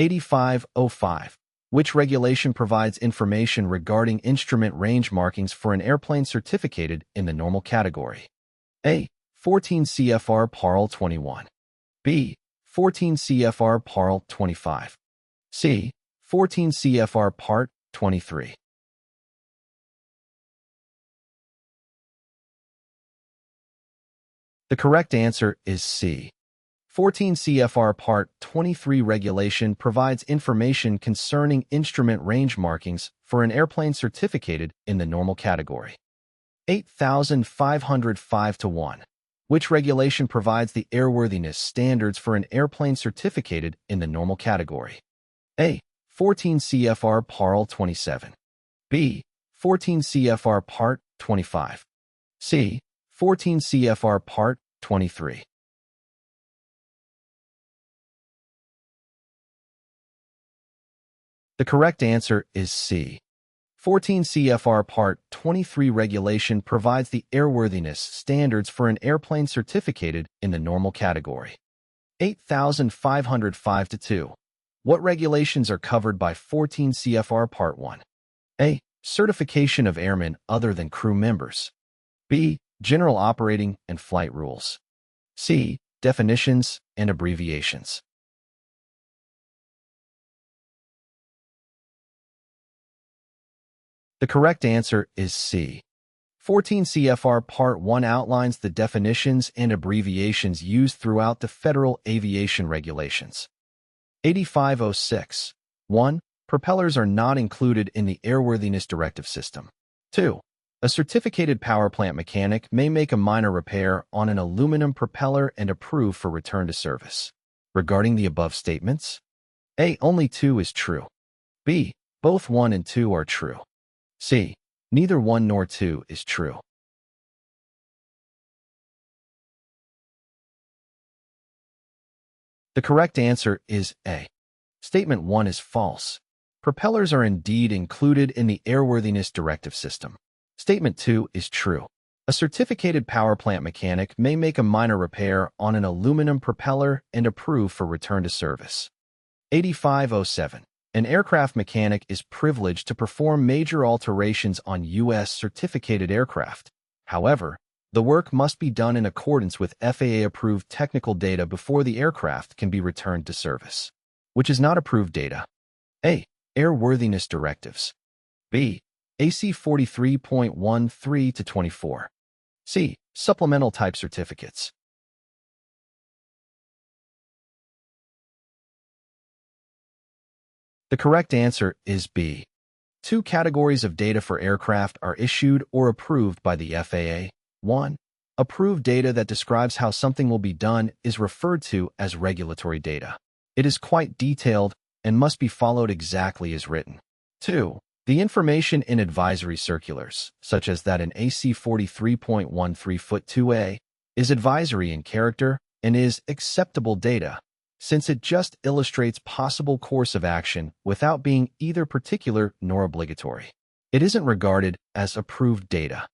Q8505, which regulation provides information regarding instrument range markings for an airplane certificated in the normal category? A. 14 CFR Parl 21. B. 14 CFR Parl 25. C. 14 CFR Part 23. The correct answer is C. 14 CFR Part 23 regulation provides information concerning instrument range markings for an airplane certificated in the normal category. 8505-1, which regulation provides the airworthiness standards for an airplane certificated in the normal category? A. 14 CFR Parl 27. B. 14 CFR Part 25. C. 14 CFR Part 23. The correct answer is C. 14 CFR Part 23 regulation provides the airworthiness standards for an airplane certificated in the normal category. 8505-2. What regulations are covered by 14 CFR Part 1? A. Certification of airmen other than crew members. B. General operating and flight rules. C. Definitions and abbreviations. The correct answer is C. 14 CFR Part 1 outlines the definitions and abbreviations used throughout the Federal Aviation Regulations. 8506. 1. Propellers are not included in the Airworthiness Directive system. 2. A certificated powerplant mechanic may make a minor repair on an aluminum propeller and approve for return to service. Regarding the above statements, A. Only 2 is true. B. Both 1 and 2 are true. C. Neither 1 nor 2 is true. The correct answer is A. Statement 1 is false. Propellers are indeed included in the Airworthiness Directive system. Statement 2 is true. A certificated powerplant mechanic may make a minor repair on an aluminum propeller and approve for return to service. 8507. An aircraft mechanic is privileged to perform major alterations on U.S. certificated aircraft. However, the work must be done in accordance with FAA-approved technical data before the aircraft can be returned to service. Which is not approved data? A. Airworthiness Directives. B. AC 43.13-24. C. Supplemental type certificates. The correct answer is B. 2 categories of data for aircraft are issued or approved by the FAA. 1. Approved data that describes how something will be done is referred to as regulatory data. It is quite detailed and must be followed exactly as written. 2. The information in advisory circulars, such as that in AC 43.13-2A, is advisory in character and is acceptable data, since it just illustrates possible course of action without being either particular nor obligatory. It isn't regarded as approved data.